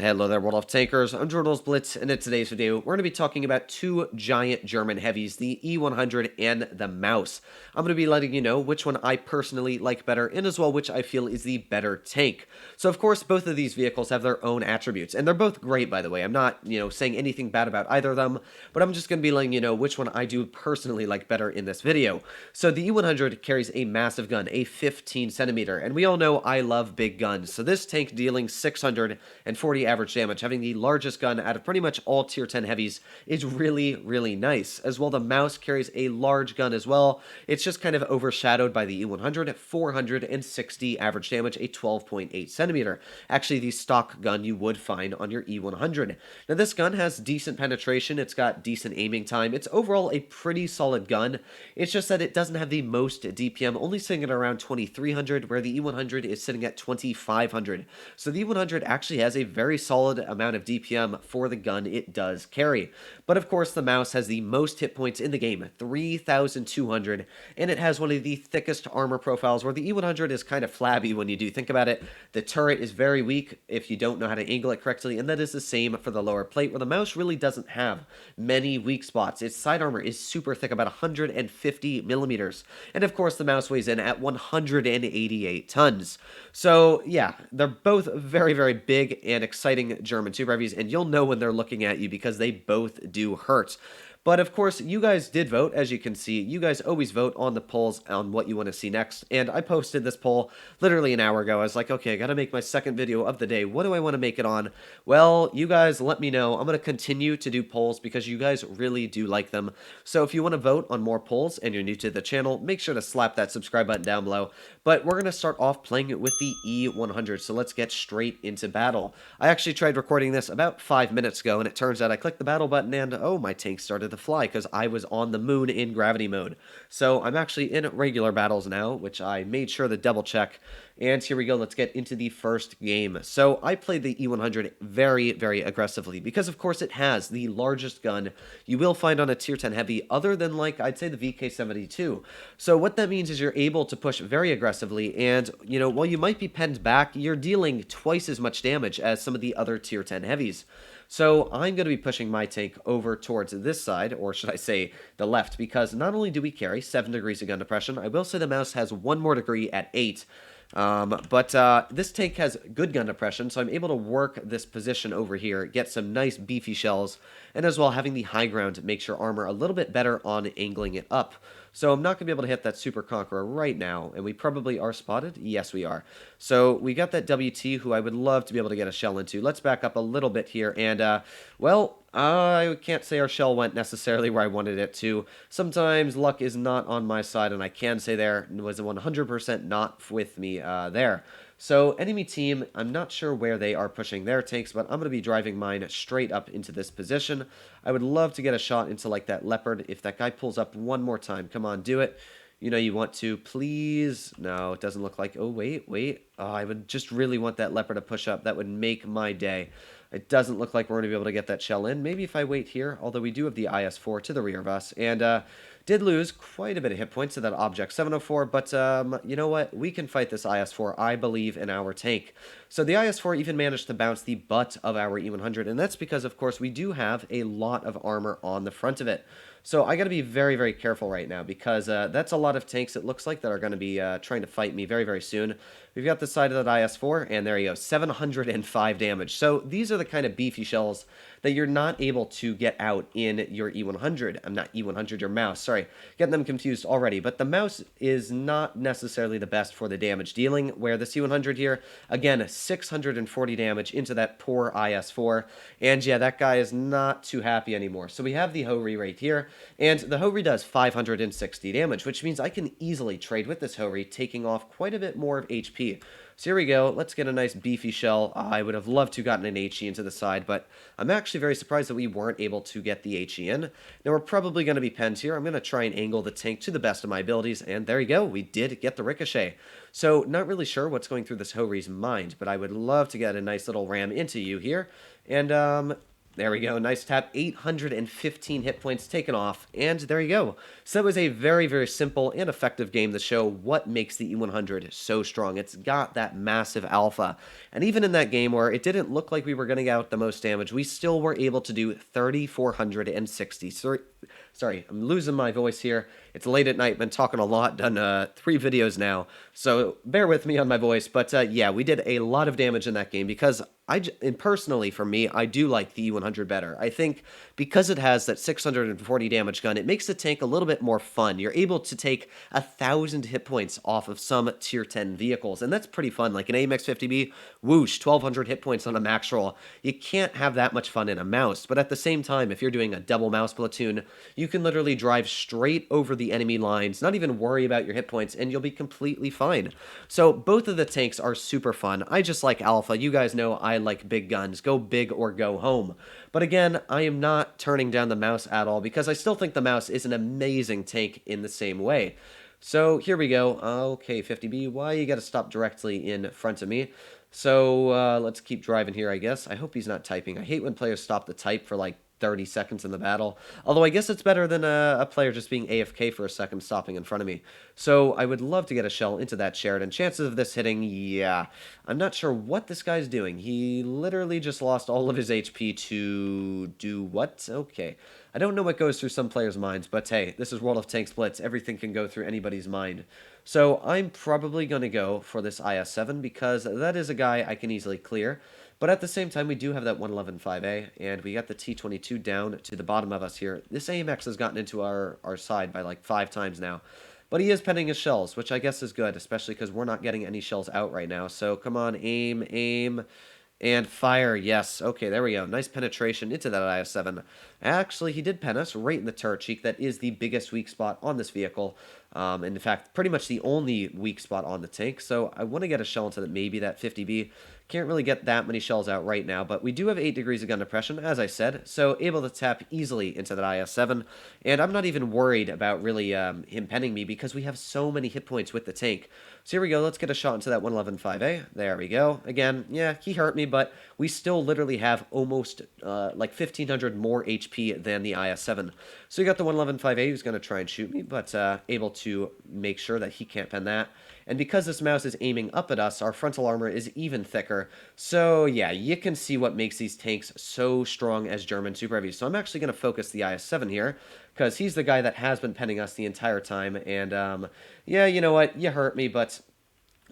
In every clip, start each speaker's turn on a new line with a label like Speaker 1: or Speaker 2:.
Speaker 1: Hello there, World of Tankers. I'm Jordan's Blitz, and in today's video, we're going to be talking about two giant German heavies, the E100 and the Maus. I'm going to be letting you know which one I personally like better, and as well which I feel is the better tank. So, of course, both of these vehicles have their own attributes, and they're both great, by the way. I'm not, saying anything bad about either of them, but I'm just going to be letting you know which one I do personally like better in this video. So, the E100 carries a massive gun, a 15 centimeter, and we all know I love big guns. So, this tank dealing 640 average damage, having the largest gun out of pretty much all tier 10 heavies, is really, really nice. As well, the Maus carries a large gun as well. It's just kind of overshadowed by the E100 at 460 average damage, a 12.8 centimeter. Actually, the stock gun you would find on your E100. Now, this gun has decent penetration. It's got decent aiming time. It's overall a pretty solid gun. It's just that it doesn't have the most DPM, only sitting at around 2300, where the E100 is sitting at 2500. So the E100 actually has a very solid amount of DPM for the gun it does carry. But of course, the Maus has the most hit points in the game, 3,200, and it has one of the thickest armor profiles, where the E100 is kind of flabby when you do think about it. The turret is very weak if you don't know how to angle it correctly, and that is the same for the lower plate, where the Maus really doesn't have many weak spots. Its side armor is super thick, about 150 millimeters, and of course, the Maus weighs in at 188 tons. So yeah, they're both very, very big and exciting German super heavies, and you'll know when they're looking at you because they both do hurt. But of course, you guys did vote. As you can see, you guys always vote on the polls on what you want to see next. And I posted this poll literally an hour ago. I was like, okay, I got to make my second video of the day. What do I want to make it on? Well, you guys let me know. I'm going to continue to do polls because you guys really do like them. So if you want to vote on more polls and you're new to the channel, make sure to slap that subscribe button down below. But we're going to start off playing it with the E100. So let's get straight into battle. I actually tried recording this about 5 minutes ago, and it turns out I clicked the battle button and, oh, my tank started to fly because I was on the moon in gravity mode. So I'm actually in regular battles now, which I made sure to double check. And here we go. Let's get into the first game. So I played the E100 very, very aggressively because, of course, it has the largest gun you will find on a tier 10 heavy other than, like, I'd say the VK72. So what that means is you're able to push very aggressively, and, while you might be penned back, you're dealing twice as much damage as some of the other tier 10 heavies. So I'm going to be pushing my tank over towards this side, or should I say the left, because not only do we carry 7 degrees of gun depression, I will say the Maus has 1 more degree at 8. But this tank has good gun depression, so I'm able to work this position over here, get some nice beefy shells, and as well having the high ground makes your armor a little bit better on angling it up. So I'm not going to be able to hit that Super Conqueror right now, and we probably are spotted. Yes, we are. So we got that WT, who I would love to be able to get a shell into. Let's back up a little bit here, and, well, I can't say our shell went necessarily where I wanted it to. Sometimes luck is not on my side, and I can say there was 100% not with me there. So, enemy team, I'm not sure where they are pushing their tanks, but I'm going to be driving mine straight up into this position. I would love to get a shot into, like, that leopard. If that guy pulls up one more time, come on, do it. You know you want to, please. No, it doesn't look like, oh, wait. Oh, I would just really want that leopard to push up. That would make my day. It doesn't look like we're going to be able to get that shell in. Maybe if I wait here, although we do have the IS-4 to the rear of us. And did lose quite a bit of hit points to that Object 704, but you know what? We can fight this IS-4. I believe in our tank. So the IS-4 even managed to bounce the butt of our E100, and that's because, of course, we do have a lot of armor on the front of it. So I got to be very, very careful right now because that's a lot of tanks, it looks like, that are going to be trying to fight me very, very soon. We've got the side of that IS-4, and there you go, 705 damage. So these are the kind of beefy shells that you're not able to get out in your E100. I'm not E100, your Maus, sorry. Getting them confused already. But the Maus is not necessarily the best for the damage dealing, where the C100 here, again, 640 damage into that poor IS-4. And yeah, that guy is not too happy anymore. So we have the Mowry right here, and the Mowry does 560 damage, which means I can easily trade with this Mowry, taking off quite a bit more of HP. So here we go. Let's get a nice beefy shell. I would have loved to have gotten an HE into the side, but I'm actually very surprised that we weren't able to get the HE in. Now, we're probably going to be penned here. I'm going to try and angle the tank to the best of my abilities, and there you go. We did get the ricochet. So, not really sure what's going through this Mowry's mind, but I would love to get a nice little ram into you here. And, There we go. Nice tap. 815 hit points taken off. And there you go. So that was a very, very simple and effective game to show what makes the E100 so strong. It's got that massive alpha. And even in that game where it didn't look like we were going to get out the most damage, we still were able to do 3,460. Sorry, I'm losing my voice here. It's late at night, been talking a lot, done 3 videos now, so bear with me on my voice. But yeah, we did a lot of damage in that game because and personally for me, I do like the E100 better. I think because it has that 640 damage gun, it makes the tank a little bit more fun. You're able to take 1,000 hit points off of some tier 10 vehicles, and that's pretty fun. Like an AMX 50B, whoosh, 1,200 hit points on a max roll. You can't have that much fun in a mouse, but at the same time, if you're doing a double mouse platoon, you can literally drive straight over the enemy lines, not even worry about your hit points, and you'll be completely fine. So both of the tanks are super fun. I just like Alpha. You guys know I like big guns. Go big or go home. But again, I am not turning down the mouse at all because I still think the mouse is an amazing tank in the same way. So here we go. Okay, 50B, why you gotta stop directly in front of me? So let's keep driving here, I guess. I hope he's not typing. I hate when players stop the type for like 30 seconds in the battle. Although I guess it's better than a player just being AFK for a second stopping in front of me. So I would love to get a shell into that Sheridan. Chances of this hitting, yeah. I'm not sure what this guy's doing. He literally just lost all of his HP to do what? Okay. I don't know what goes through some players' minds, but hey, this is World of Tanks Blitz. Everything can go through anybody's mind. So I'm probably going to go for this IS-7 because that is a guy I can easily clear. But at the same time, we do have that 111.5A, and we got the T-22 down to the bottom of us here. This AMX has gotten into our side by like 5 times now. But he is penning his shells, which I guess is good, especially because we're not getting any shells out right now. So come on, aim, and fire. Yes, okay, there we go. Nice penetration into that IS-7. Actually, he did pen us right in the turret cheek. That is the biggest weak spot on this vehicle. And in fact, pretty much the only weak spot on the tank. So I want to get a shell into maybe that 50B. Can't really get that many shells out right now, but we do have 8 degrees of gun depression, as I said, so able to tap easily into that IS-7, and I'm not even worried about really him penning me because we have so many hit points with the tank. So here we go, let's get a shot into that 111.5A. There we go. Again, yeah, he hurt me, but we still literally have almost like 1,500 more HP than the IS-7. So we got the 111.5A who's going to try and shoot me, but able to make sure that he can't pen that. And because this mouse is aiming up at us, our frontal armor is even thicker. So yeah, you can see what makes these tanks so strong as German super heavies. So I'm actually going to focus the IS-7 here, because he's the guy that has been penning us the entire time. And yeah, you know what? You hurt me, but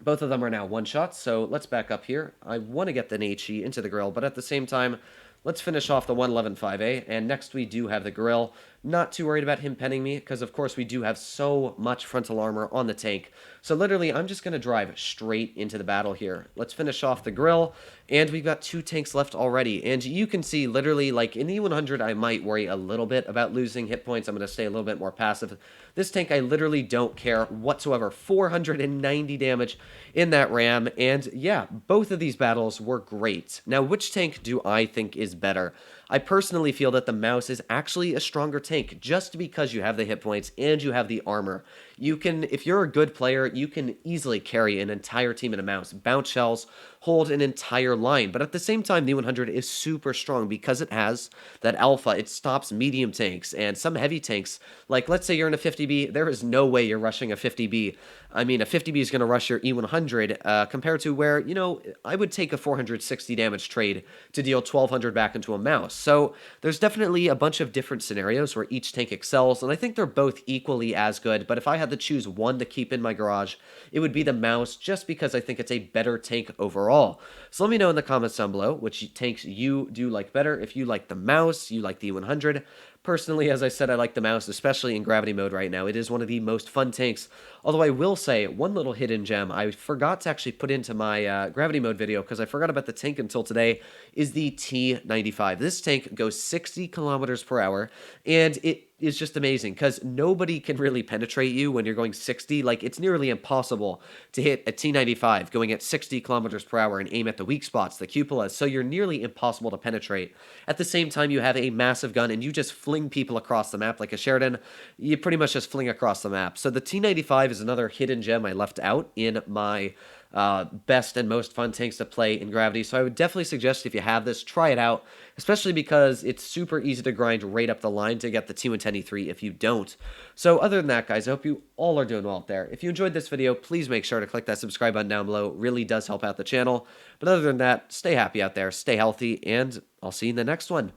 Speaker 1: both of them are now one-shots. So let's back up here. I want to get the HE into the grill, but at the same time, let's finish off the 111.5A. And next we do have the grill. Not too worried about him penning me, because of course we do have so much frontal armor on the tank. So literally, I'm just going to drive straight into the battle here. Let's finish off the grill, and we've got 2 tanks left already. And you can see, literally, like in the E100, I might worry a little bit about losing hit points. I'm going to stay a little bit more passive. This tank, I literally don't care whatsoever. 490 damage in that ram, and yeah, both of these battles were great. Now, which tank do I think is better? I personally feel that the mouse is actually a stronger tank just because you have the hit points and you have the armor. You can, if you're a good player, you can easily carry an entire team in a mouse, bounce shells, hold an entire line. But at the same time, the 100 is super strong because it has that alpha. It stops medium tanks and some heavy tanks. Like, let's say you're in a 50B, there is no way you're rushing a 50B. I mean, a 50B is going to rush your E100 compared to where, you know, I would take a 460 damage trade to deal 1,200 back into a mouse. So there's definitely a bunch of different scenarios where each tank excels, and I think they're both equally as good. But if I had to choose one to keep in my garage, it would be the mouse, just because I think it's a better tank overall. So let me know in the comments down below which tanks you do like better. If you like the mouse, you like the E100. Personally, as I said, I like the mouse, especially in gravity mode right now. It is one of the most fun tanks. Although I will say, one little hidden gem I forgot to actually put into my gravity mode video, because I forgot about the tank until today, is the T95. This tank goes 60 kilometers per hour, and it is just amazing because nobody can really penetrate you when you're going 60. Like, it's nearly impossible to hit a T95 going at 60 kilometers per hour and aim at the weak spots, the cupolas, so you're nearly impossible to penetrate. At the same time, you have a massive gun and you just fling people across the map like a Sheridan. You pretty much just fling across the map. So the T95 is another hidden gem I left out in my best and most fun tanks to play in Gravity. So I would definitely suggest if you have this, try it out, especially because it's super easy to grind right up the line to get the T110 E3 if you don't. So other than that, guys, I hope you all are doing well out there. If you enjoyed this video, please make sure to click that subscribe button down below. It really does help out the channel. But other than that, stay happy out there, stay healthy, and I'll see you in the next one.